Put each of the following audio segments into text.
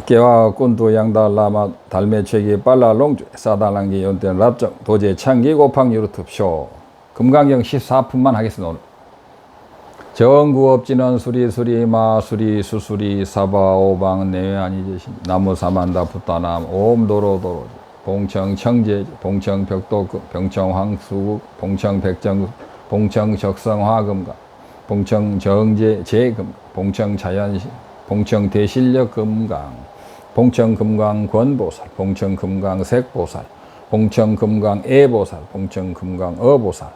깨와 꾼도 양달 라마 달매최기 빨라롱주 사달랑기 연된 랍정 도제 창기 곱팡 유루트쇼 금강경 14분만 하겠습니다. 오늘 정구업진원 수리 마수리 수수리 사바오방 내외아니제신 나무사만다 붓다남 옴도로도로 봉청청제 봉청벽도 병청황수국 봉청백정 봉청적성화금가 봉청정제 제금 봉청자연시 봉청대실력금강 봉청금강권보살 봉청금강색보살 봉청금강애보살 봉청금강어보살.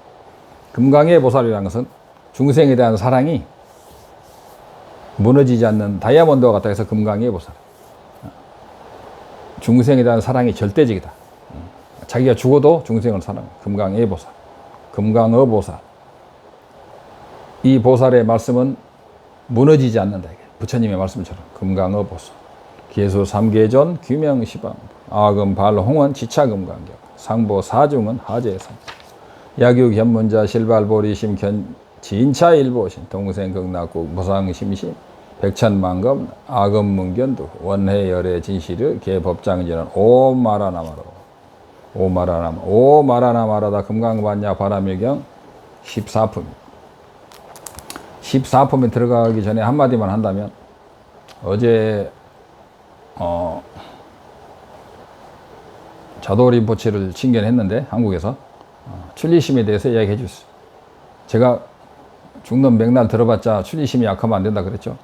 금강애보살이라는 것은 중생에 대한 사랑이 무너지지 않는 다이아몬드와 같다 해서 금강애보살. 중생에 대한 사랑이 절대적이다. 자기가 죽어도 중생을 사랑해. 금강애보살 금강어보살. 이 보살의 말씀은 무너지지 않는다. 부처님의 말씀처럼 금강어보살 계수 삼계전 규명시방 아금 발홍원 지차금강경 상보 사중은 하재산 야규 견문자 실발보리심 진차일보신 동생극락국 무상심심 백천만금 아금문견도 원해열의 진실의 개법장전은 오마라나마로 오마라나마라다 금강반야 바라밀경 14품 14품에 들어가기 전에 한마디만 한다면 어제 자도림포치를 친견했는데 한국에서 출리심에 대해서 이야기해 주셨어요. 제가 죽는 맥날 들어봤자 출리심이 약하면 안 된다 그랬죠.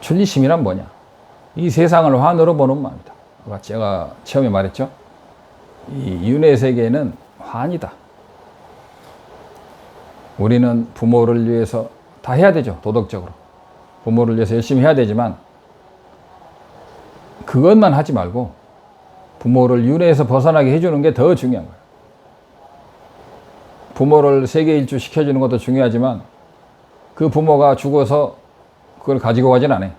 출리심이란 뭐냐? 이 세상을 환으로 보는 마음이다. 제가 처음에 말했죠. 이 윤회 세계는 환이다. 우리는 부모를 위해서 다 해야 되죠. 도덕적으로. 부모를 위해서 열심히 해야 되지만 그것만 하지 말고 부모를 윤회에서 벗어나게 해주는 게 더 중요한 거예요. 부모를 세계일주 시켜주는 것도 중요하지만 그 부모가 죽어서 그걸 가지고 가진 않아요.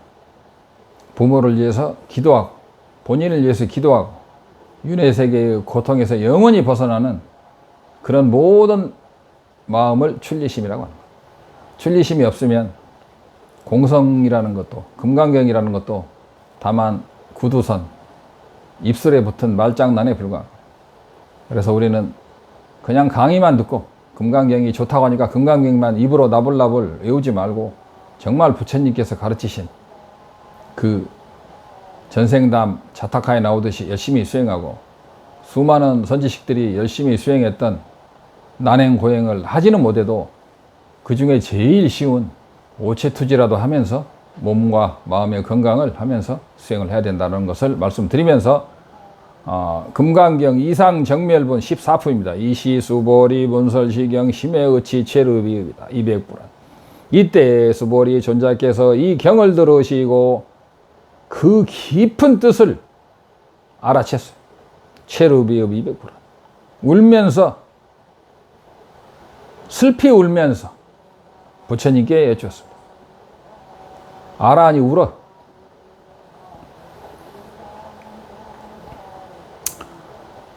부모를 위해서 기도하고 본인을 위해서 기도하고 윤회 세계의 고통에서 영원히 벗어나는 그런 모든 마음을 출리심이라고 합니다. 출리심이 없으면 공성이라는 것도 금강경이라는 것도 다만 구두선, 입술에 붙은 말장난에 불과합니다. 그래서 우리는 그냥 강의만 듣고 금강경이 좋다고 하니까 금강경만 입으로 나불나불 외우지 말고 정말 부처님께서 가르치신 그 전생담 자타카에 나오듯이 열심히 수행하고 수많은 선지식들이 열심히 수행했던 난행고행을 하지는 못해도 그 중에 제일 쉬운 오체투지라도 하면서 몸과 마음의 건강을 하면서 수행을 해야 된다는 것을 말씀드리면서 금강경 이상정멸분 14품입니다. 이시수보리 문설시경 심해의치 체르비입니다. 200부란. 이때 수보리 존자께서 이 경을 들으시고 그 깊은 뜻을 알아챘어요. 체르비읍 200부란. 울면서 슬피 울면서 부처님께 여쭈었습니다. 아라한이 울어.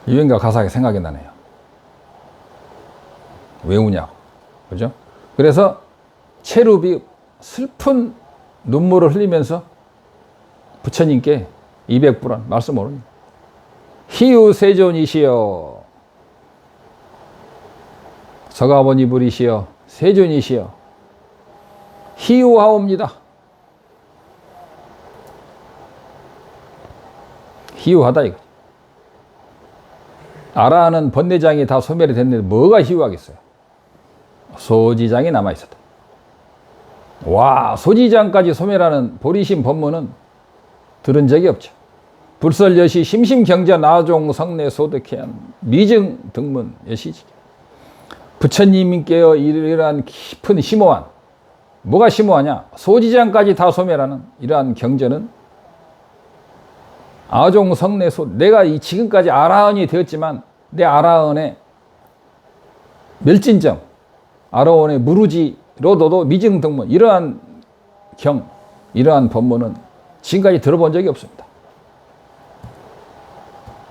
유행가 가사가 생각이 나네요. 왜 우냐고. 그죠? 그래서 체루비 슬픈 눈물을 흘리면서 부처님께 200부란 말씀을 합니다. 희유 세존이시여 서가모니 부리시여 세존이시여 희유하옵니다. 희유하다 이거죠. 아라한은 번뇌장이 다 소멸이 됐는데 뭐가 희유하겠어요? 소지장이 남아있었다. 와, 소지장까지 소멸하는 보리심 법문은 들은 적이 없죠. 불설여시 심심경자 나종 성내 소득해한 미증 등문 여시지. 부처님께여 이러한 깊은 심오한, 뭐가 심오하냐? 소지장까지 다 소멸하는 이러한 경전은 아종 성내소, 내가 지금까지 아라한이 되었지만 내 아라한의 멸진점, 아라한의 무르지로도 미증등문, 이러한 이러한 법문은 지금까지 들어본 적이 없습니다.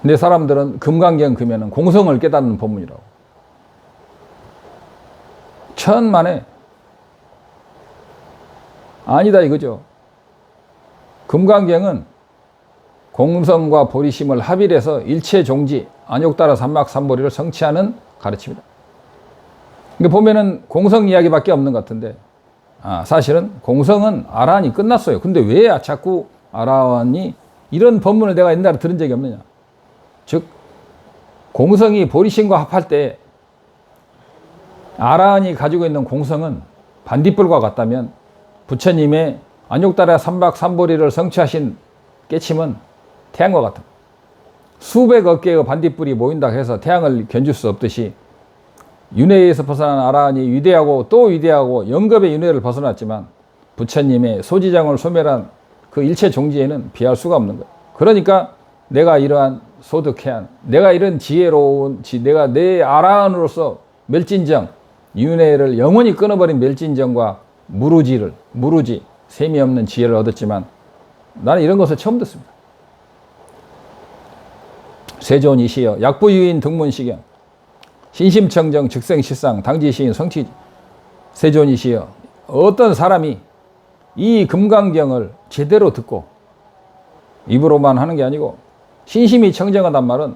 근데 사람들은 금강경 그면은 공성을 깨닫는 법문이라고. 천만에 아니다 이거죠. 금강경은 공성과 보리심을 합일해서 일체 종지, 안욕따라 삼막삼보리를 성취하는 가르침이다. 그러니까 보면은 공성 이야기밖에 없는 것 같은데, 사실은 공성은 아라한이 끝났어요. 근데 왜 자꾸 아라한이 이런 법문을 내가 옛날에 들은 적이 없느냐. 즉, 공성이 보리심과 합할 때 아라한이 가지고 있는 공성은 반딧불과 같다면 부처님의 안욕따라 삼박삼보리를 성취하신 깨침은 태양과 같다. 수백억 개의 반딧불이 모인다 해서 태양을 견줄 수 없듯이 윤회에서 벗어난 아라한이 위대하고 또 위대하고 영겁의 윤회를 벗어났지만 부처님의 소지장을 소멸한 그 일체 종지에는 비할 수가 없는 거예요. 그러니까 내가 이러한 소득해한, 내가 이런 지혜로운, 내가 내 아라한으로서 멸진정, 윤회를 영원히 끊어버린 멸진정과 무루지, 셈이 없는 지혜를 얻었지만 나는 이런 것을 처음 듣습니다. 세존이시여 약부유인 등문시경 신심청정 즉생실상 당지시인 성취. 세존이시여 어떤 사람이 이 금강경을 제대로 듣고 입으로만 하는 게 아니고 신심이 청정하단 말은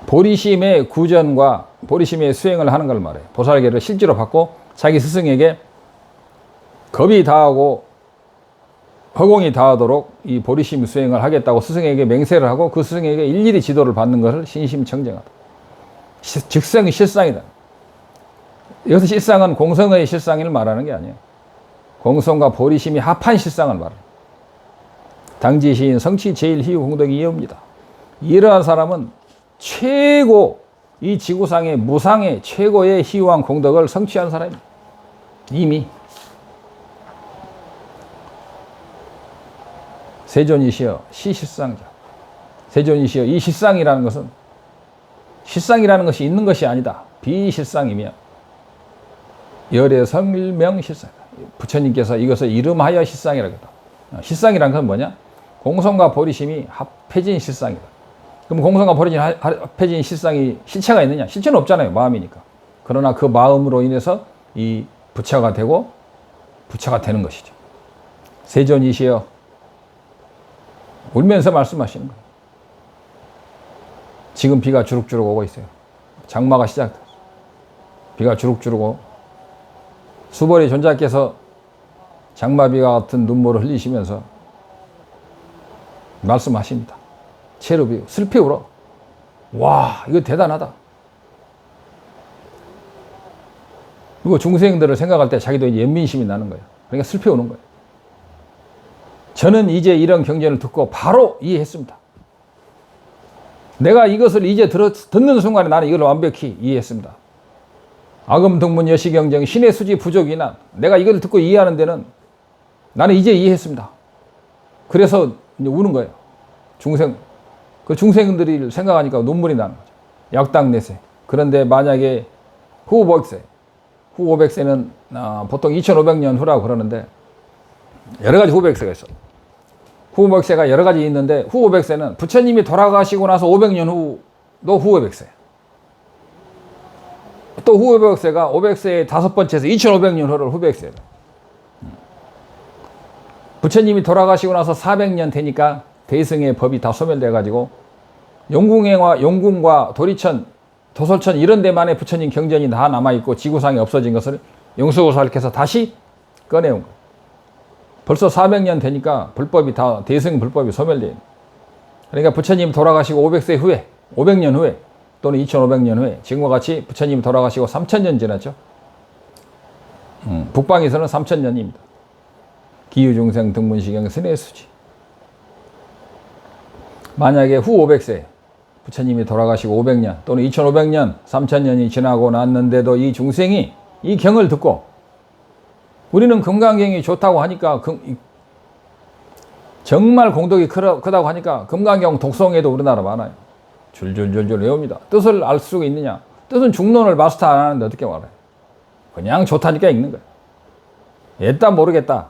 보리심의 구전과 보리심의 수행을 하는 걸 말해요. 보살계를 실제로 받고 자기 스승에게 겁이 다하고 허공이 다하도록 이 보리심 수행을 하겠다고 스승에게 맹세를 하고 그 스승에게 일일이 지도를 받는 것을 신심청정하다. 즉생 실상이다. 여기서 실상은 공성의 실상을 말하는 게 아니에요. 공성과 보리심이 합한 실상을 말합니다. 당지시인 성취 제일 희유 공덕이 이옵니다. 이러한 사람은 최고, 이 지구상의 무상의 최고의 희유한 공덕을 성취한 사람입니다. 이미. 세존이시여 시실상자. 세존이시여 이 실상이라는 것이 있는 것이 아니다. 비실상이며 열의 성일명 실상. 부처님께서 이것을 이름하여 실상이라고 했다. 실상이라는 것은 뭐냐? 공성과 보리심이 합해진 실상이다. 그럼 공성과 보리심이 합해진 실상이 실체가 있느냐? 실체는 없잖아요. 마음이니까. 그러나 그 마음으로 인해서 이 부처가 되고 부처가 되는 것이죠. 세존이시여 울면서 말씀하시는 거예요. 지금 비가 주룩주룩 오고 있어요. 장마가 시작됐어요. 비가 주룩주룩 오고 수보리 존자께서 장마비와 같은 눈물을 흘리시면서 말씀하십니다. 체르비 슬피 울어. 와, 이거 대단하다. 그리고 중생들을 생각할 때 자기도 이제 연민심이 나는 거예요. 그러니까 슬피 우는 거예요. 저는 이제 이런 경전을 듣고 바로 이해했습니다. 내가 이것을 이제 듣는 순간에 나는 이걸 완벽히 이해했습니다. 아금등문 여시경정 신의 수지 부족이나 내가 이걸 듣고 이해하는 데는 나는 이제 이해했습니다. 그래서 이제 우는 거예요. 그 중생들이 생각하니까 눈물이 나는 거죠. 약당내세. 그런데 만약에 후 500세는 보통 2500년 후라고 그러는데 여러 가지 후 500세가 있어. 후 500세가 여러 가지 있는데 후 500세는 부처님이 돌아가시고 나서 500년 후도 후 500세. 또 후 500세가 500세의 다섯 번째에서 2500년 후를 후 500세. 부처님이 돌아가시고 나서 400년 되니까 대승의 법이 다 소멸돼가지고 용궁과 도리천, 도솔천 이런 데만에 부처님 경전이 다 남아있고 지구상에 없어진 것을 용수고살께서 다시 꺼내온 거예요. 벌써 400년 되니까 불법이 다 대승 불법이 소멸돼요. 그러니까 부처님 돌아가시고 500세 후에 500년 후에 또는 2500년 후에 지금과 같이 부처님 돌아가시고 3000년 지났죠. 북방에서는 3000년입니다. 기유중생 등문시경 스네수지. 만약에 후 500세 부처님이 돌아가시고 500년 또는 2500년 3000년이 지나고 났는데도 이 중생이 이 경을 듣고 우리는 금강경이 좋다고 하니까 정말 공덕이 크다고 하니까 금강경 독송에도 우리나라 많아요. 줄줄줄줄 외웁니다. 뜻을 알 수가 있느냐? 뜻은 중론을 마스터 안 하는데 어떻게 알아요? 그냥 좋다니까 읽는 거예요. 애따 모르겠다.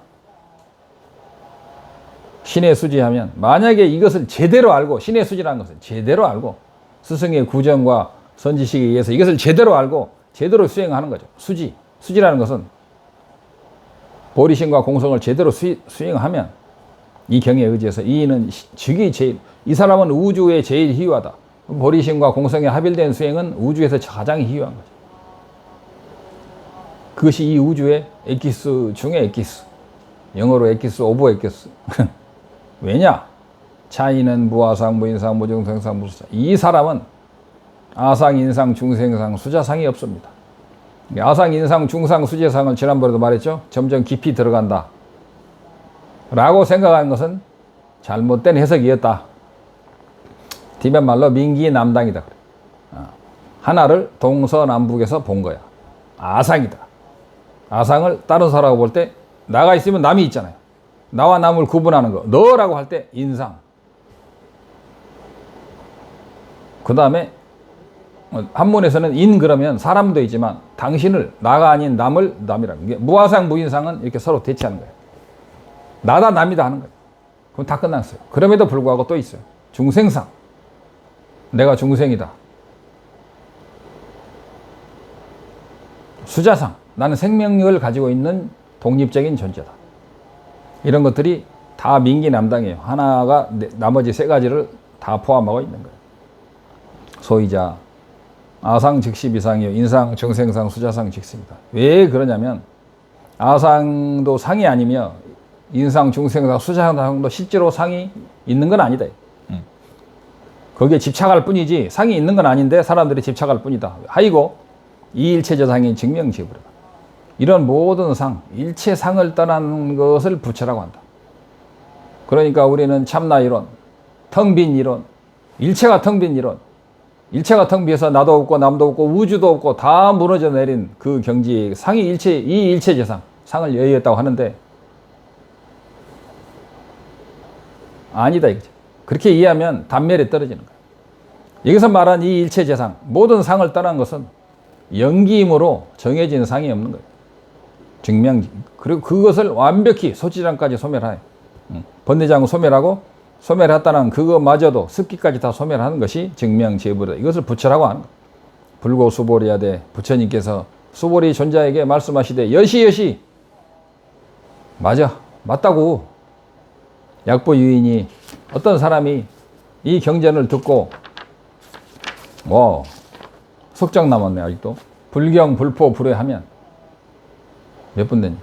신의 수지하면 만약에 이것을 제대로 알고 신의 수지라는 것은 제대로 알고 스승의 구정과 선지식에 의해서 이것을 제대로 알고 제대로 수행하는 거죠. 수지라는 것은 보리심과 공성을 제대로 수행하면 이 경에 의지해서 이인은 즉이 제일, 이 사람은 우주에 제일 희유하다. 보리심과 공성에 합일된 수행은 우주에서 가장 희유한 거죠. 그것이 이 우주의 엑기스 중의 엑기스. 영어로 엑기스 오브 엑기스. 왜냐? 차이는 무아상, 무인상, 무중생상, 무수상. 이 사람은 아상, 인상, 중생상, 수자상이 없습니다. 아상, 인상, 중상, 수재상을 지난번에도 말했죠. 점점 깊이 들어간다 라고 생각하는 것은 잘못된 해석이었다. 디벤 말로 민기남당이다. 하나를 동서남북에서 본 거야. 아상이다. 아상을 다른 사람하고 볼 때 나가 있으면 남이 있잖아요. 나와 남을 구분하는 거. 너라고 할 때 인상. 그 다음에 한문에서는 인 그러면 사람도 있지만 당신을 나가 아닌 남을 남이라는 게 무아상 무인상은 이렇게 서로 대치하는 거예요. 나다 남이다 하는 거예요. 그럼 다 끝났어요. 그럼에도 불구하고 또 있어요. 중생상. 내가 중생이다. 수자상. 나는 생명력을 가지고 있는 독립적인 존재다. 이런 것들이 다 민기남당이에요. 하나가 나머지 세 가지를 다 포함하고 있는 거예요. 소이자 아상 즉시 비상이요 인상 정생상 수자상 즉시입니다. 왜 그러냐면 아상도 상이 아니며 인상 중생상 수자상도 실제로 상이 있는 건 아니다. 거기에 집착할 뿐이지 상이 있는 건 아닌데 사람들이 집착할 뿐이다. 하이고 이일체저상인 증명지불이다. 이런 모든 상, 일체 상을 떠난 것을 부처라고 한다. 그러니까 우리는 참나 이론, 텅 빈 이론, 일체가 텅 빈 이론, 일체가 텅 비어서 나도 없고 남도 없고 우주도 없고 다 무너져 내린 그 경지에 상이 일체, 이 일체재상, 상을 여의했다고 하는데 아니다 이거죠. 그렇게 이해하면 단멸에 떨어지는 거예요. 여기서 말한 이 일체재상, 모든 상을 떠난 것은 영기임으로 정해진 상이 없는 거예요. 증명, 그리고 그것을 완벽히 소지장까지 소멸하여 번뇌장을 소멸하고 소멸했다는 그거마저도 습기까지 다 소멸하는 것이 증명제불이다. 이것을 부처라고 하는 거예요. 불고 수보리야되 부처님께서 수보리 존자에게 말씀하시되 여시 맞다고. 약보 유인이 어떤 사람이 이 경전을 듣고 석장 남았네 아직도. 불경 불포 불회하면 몇 분 됐냐?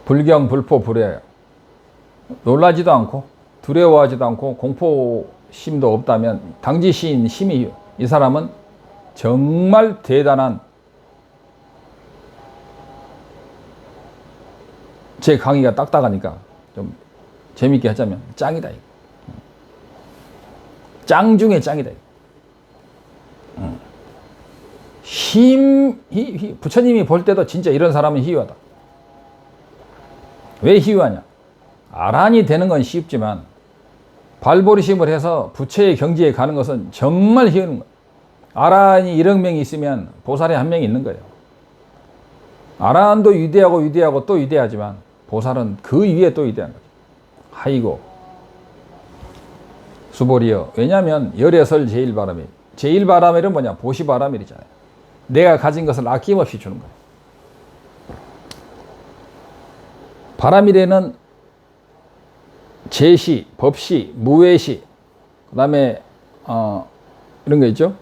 불경 불포 불회 놀라지도 않고 두려워하지도 않고 공포심도 없다면 당지시인 심이 이 사람은 정말 대단한 제 강의가 딱딱하니까 좀 재밌게 하자면 짱이다. 짱 중에 짱이다. 부처님이 볼 때도 진짜 이런 사람은 희유하다. 왜 희유하냐? 아란이 되는 건 쉽지만 발보리심을 해서 부처의 경지에 가는 것은 정말 희유한 거예요. 아란이 1억 명이 있으면 보살이 1명이 있는 거예요. 아란도 위대하고 또 위대하지만 보살은 그 위에 또 위대한 거죠. 하이고 수보리여. 왜냐하면 열애설 제일바람일. 제일바람일은 뭐냐? 보시바람일이잖아요. 내가 가진 것을 아낌없이 주는 거예요. 바람일에는 제시, 법시, 무외시, 그 다음에 이런 거 있죠.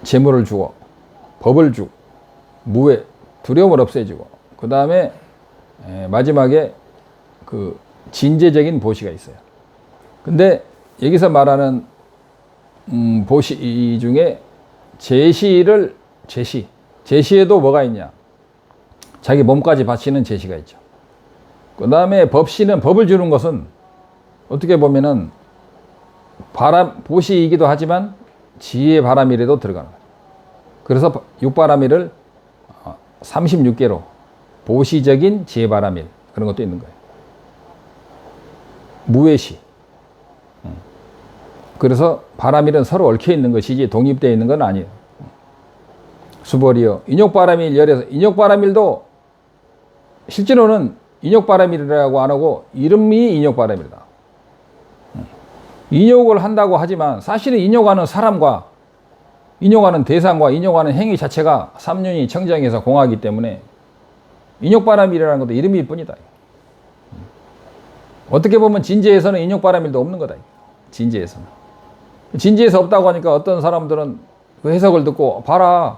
재물을 주고 법을 주고 무외, 두려움을 없애주고 그 다음에 마지막에 그 진재적인 보시가 있어요. 근데 여기서 말하는 보시 중에 제시에도 뭐가 있냐? 자기 몸까지 바치는 제시가 있죠. 그 다음에 법시는 법을 주는 것은 어떻게 보면은 보시이기도 하지만 지혜 바람일에도 들어가는 거예요. 그래서 육바람일을 36개로 보시적인 지혜 바람일 그런 것도 있는 거예요. 무외시. 그래서 바람일은 서로 얽혀 있는 것이지 독립되어 있는 건 아니에요. 수보리여. 인욕바람일 열에서 인욕바람일도 실제로는 인욕바람일이라고 안 하고 이름이 인욕바람일이다. 인욕을 한다고 하지만 사실은 인욕하는 사람과 인욕하는 대상과 인욕하는 행위 자체가 삼륜이 청정해서 공하기 때문에 인욕바람일이라는 것도 이름일 뿐이다. 어떻게 보면 진지에서는 인욕바람일도 없는 거다. 진지에서는. 진지에서 없다고 하니까 어떤 사람들은 그 해석을 듣고 봐라.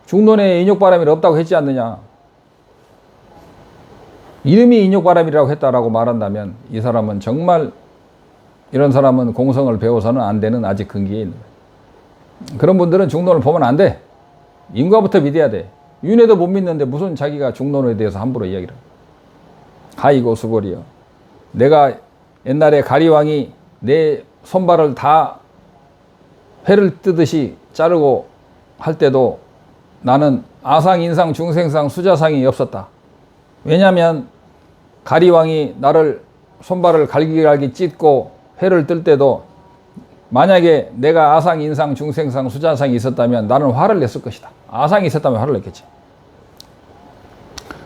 중론에 인욕바람일 없다고 했지 않느냐. 이름이 인욕바람이라고 했다라고 말한다면 이 사람은 정말 이런 사람은 공성을 배워서는 안 되는 아직 근기에 있는 거예요. 그런 분들은 중론을 보면 안 돼. 인과부터 믿어야 돼. 윤회도 못 믿는데 무슨 자기가 중론에 대해서 함부로 이야기를 해. 하이고 수고리여. 내가 옛날에 가리왕이 내 손발을 다 회를 뜨듯이 자르고 할 때도 나는 아상, 인상, 중생상, 수자상이 없었다. 왜냐하면 가리왕이 나를 손발을 갈기갈기 찢고 회를 뜰 때도 만약에 내가 아상, 인상, 중생상, 수자상이 있었다면 나는 화를 냈을 것이다. 아상이 있었다면 화를 냈겠지.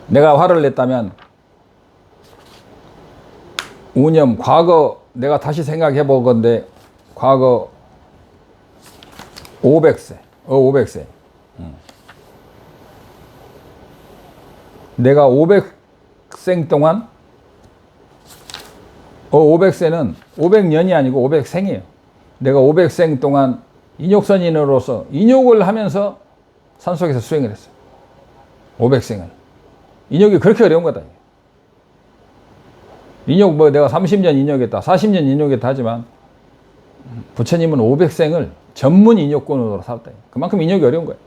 내가 화를 냈다면 우념, 과거 내가 다시 생각해 보건데 과거 500세, 500세. 내가 500생 동안 500세는 500년이 아니고 500생이에요. 내가 500생 동안 인욕선인으로서 인욕을 하면서 산속에서 수행을 했어요. 500생을. 인욕이 그렇게 어려운 거다. 인욕 뭐 내가 30년 인욕했다, 40년 인욕했다 하지만 부처님은 500생을 전문 인욕꾼으로 살았다. 그만큼 인욕이 어려운 거예요.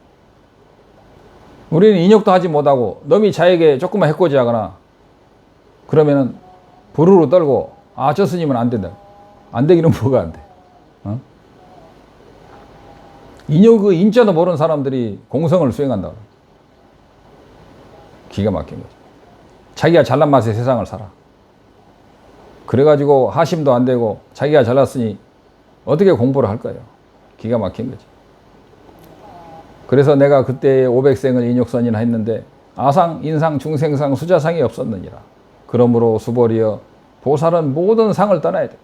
우리는 인욕도 하지 못하고 너미 자에게 조금만 해코지하거나 그러면은 부르르 떨고 아, 저 스님은 안 된다. 안 되기는 뭐가 안 돼. 어? 인욕의 인자도 모르는 사람들이 공성을 수행한다. 기가 막힌 거죠. 자기가 잘난 맛에 세상을 살아. 그래가지고 하심도 안 되고 자기가 잘났으니 어떻게 공부를 할 거예요. 기가 막힌 거지. 그래서 내가 그때 500생을 인욕선이나 했는데 아상, 인상, 중생상, 수자상이 없었느니라. 그러므로 수보리여 보살은 모든 상을 떠나야 돼.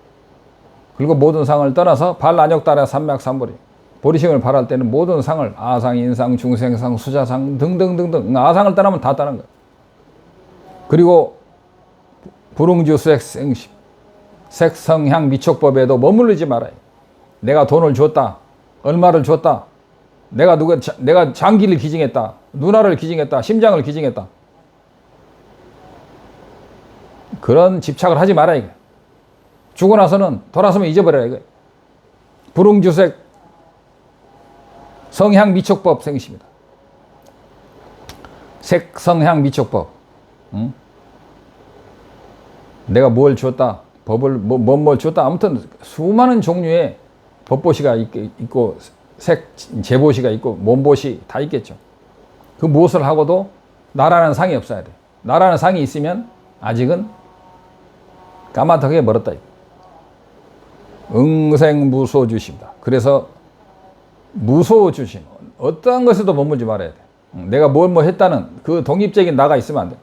그리고 모든 상을 떠나서 발안욕따라 삼맥삼보리. 보리심을 발할 때는 모든 상을 아상, 인상, 중생상, 수자상 등등등등 아상을 떠나면 다 떠난 거야. 그리고 불응주 수액생심 색성향 미촉법에도 머무르지 말아요. 내가 돈을 줬다, 얼마를 줬다, 내가 장기를 기증했다, 누나를 기증했다, 심장을 기증했다. 그런 집착을 하지 말아야 돼. 죽고 나서는 돌아서면 잊어버려야 돼. 불응주색 성향 미촉법 생심이다. 색성향 미촉법. 응? 내가 뭘 줬다, 법을 뭘 줬다. 아무튼 수많은 종류의 법보시가 있고 색 제보시가 있고 몸보시 다 있겠죠. 그 무엇을 하고도 나라는 상이 없어야 돼. 나라는 상이 있으면 아직은 까마득하게 멀었다. 응생무소주심이다. 그래서 무소주심, 어떠한 것에도 머물지 말아야 돼. 내가 뭘 했다는 그 독립적인 나가 있으면 안 돼.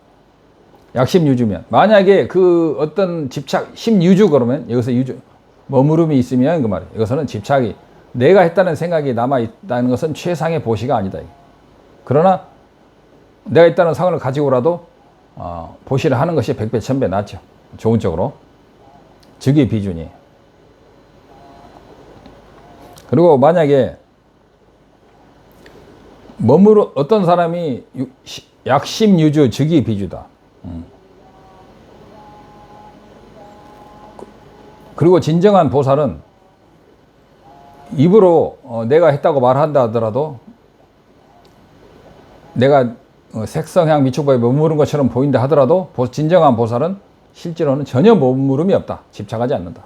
약심유주면 만약에 그 어떤 집착 심유주 그러면 여기서 유주 머무름이 있으면 그 말이에요. 여기서는 집착이 내가 했다는 생각이 남아 있다는 것은 최상의 보시가 아니다. 그러나 내가 있다는 상을 가지고라도 보시를 하는 것이 백배 천배 낫죠. 좋은 쪽으로. 즉위 비준이. 그리고 만약에 어떤 사람이 약심유주 즉위 비주다. 그리고 진정한 보살은 입으로 내가 했다고 말한다 하더라도 내가 색성향 미촉법에 머무른 것처럼 보인다 하더라도 진정한 보살은 실제로는 전혀 머무름이 없다. 집착하지 않는다.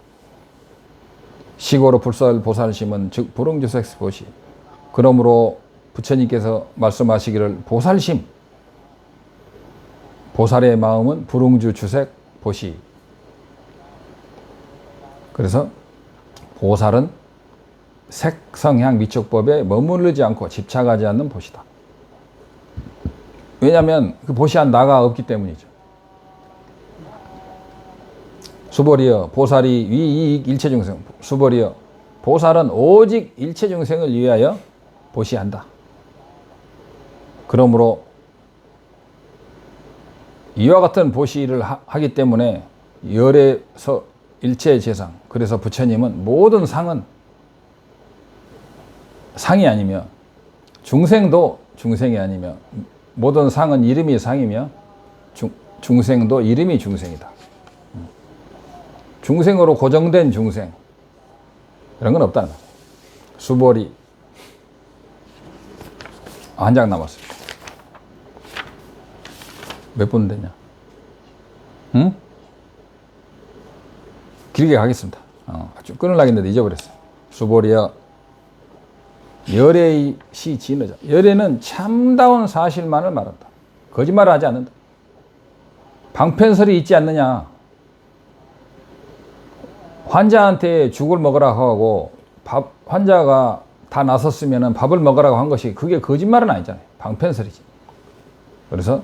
시고로 불설 보살심은 즉 불응주색 보시. 그러므로 부처님께서 말씀하시기를 보살심, 보살의 마음은 불응주 주색 보시. 그래서 보살은 색성향 미촉법에 머무르지 않고 집착하지 않는 보시다. 왜냐하면 그 보시한 나가 없기 때문이죠. 수보리여 보살이 위이익 일체중생. 수보리여 보살은 오직 일체중생을 위하여 보시한다. 그러므로 이와 같은 보시를 하기 때문에 열에서 일체재상, 그래서 부처님은 모든 상은 상이 아니며 중생도 중생이 아니며 모든 상은 이름이 상이며 중생도 이름이 중생이다. 중생으로 고정된 중생, 이런 건 없다는 거야. 수보리 한 장 남았습니다. 몇 분 됐냐? 응? 길게 가겠습니다. 좀 끊으려고 했는데 잊어버렸어요. 수보리여 열애의 시 진어자. 열애는 참다운 사실만을 말한다. 거짓말을 하지 않는다. 방편설이 있지 않느냐. 환자한테 죽을 먹으라고 하고 환자가 다 나섰으면 밥을 먹으라고 한 것이 그게 거짓말은 아니잖아요. 방편설이지. 그래서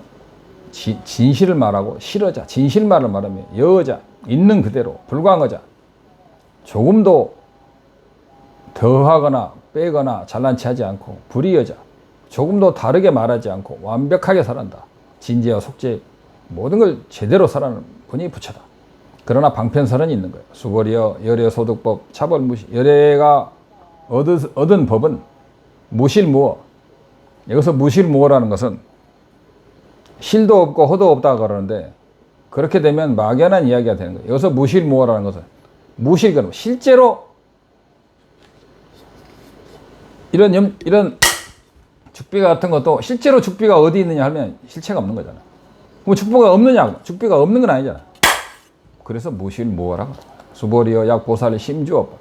진실을 말하고 실어자, 진실말을 말하며 여자, 있는 그대로 불광어자, 조금도 더하거나 빼거나 잘난 체 하지 않고 불의여자, 조금도 다르게 말하지 않고 완벽하게 살아간다. 진지와 속죄 모든 걸 제대로 살아가는 분이 부처다. 그러나 방편설은 있는 거예요. 수보리여 열애 소득법 차벌무시. 열애가 얻은 법은 무실무어. 여기서 무실무어라는 것은 실도 없고 허도 없다 그러는데 그렇게 되면 막연한 이야기가 되는 거예요. 여기서 무실무어라는 것은 무실, 실제로 이런 죽비가 같은 것도 실제로 죽비가 어디 있느냐 하면 실체가 없는 거잖아. 뭐 죽비가 없느냐? 죽비가 없는 건 아니잖아. 그래서 무실무어라고. 수보리여 약 보살이 심주업.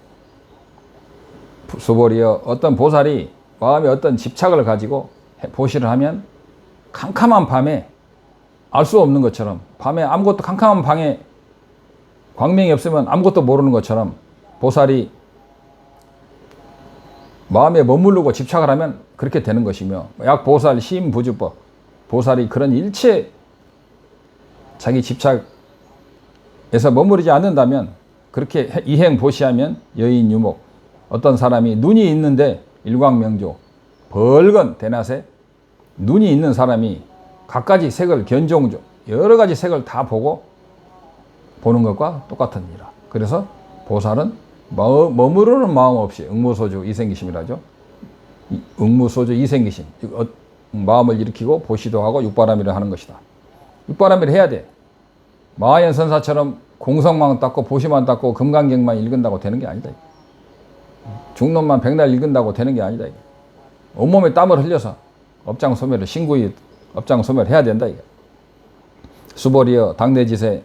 수보리여 어떤 보살이 마음에 어떤 집착을 가지고 보시를 하면 캄캄한 밤에 알 수 없는 것처럼, 밤에 아무것도 캄캄한 방에 광명이 없으면 아무것도 모르는 것처럼 보살이 마음에 머무르고 집착을 하면 그렇게 되는 것이며, 약 보살 심부주법, 보살이 그런 일체 자기 집착에서 머무르지 않는다면, 그렇게 이행 보시하면 여인 유목, 어떤 사람이 눈이 있는데 일광명조, 벌건 대낮에 눈이 있는 사람이 갖가지 색을 견종조, 여러 가지 색을 다 보는 것과 똑같은 일이라. 그래서 보살은 머무르는 마음 없이 응무소주 이생기심이라죠. 응무소주 이생기심, 마음을 일으키고 보시도 하고 육바람일을 하는 것이다. 육바람일을 해야 돼. 마하연선사처럼 공성만 닦고 보시만 닦고 금강경만 읽은다고 되는 게 아니다. 중론만 백날 읽은다고 되는 게 아니다. 온몸에 땀을 흘려서 업장소멸을 신구이 업장소멸을 해야 된다. 수보리여 당대지세,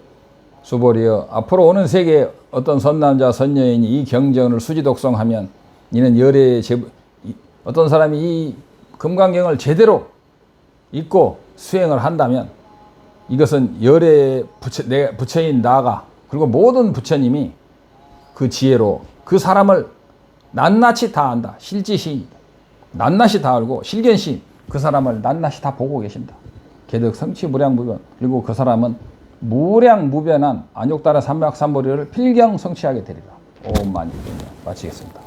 수보리여 앞으로 오는 세계에 어떤 선남자 선여인이 이 경전을 수지독성하면 이는 열애의 어떤 사람이 이 금강경을 제대로 읽고 수행을 한다면 이것은 열애의 부처인 나가, 그리고 모든 부처님이 그 지혜로 그 사람을 낱낱이 다 안다. 실지시 낱낱이 다 알고 실견시 그 사람을 낱낱이 다 보고 계신다. 개덕 성취 무량무변. 그리고 그 사람은 무량무변한 안욕따라 삼박삼보리를 필경 성취하게 되리라. 옴 만일분야. 마치겠습니다.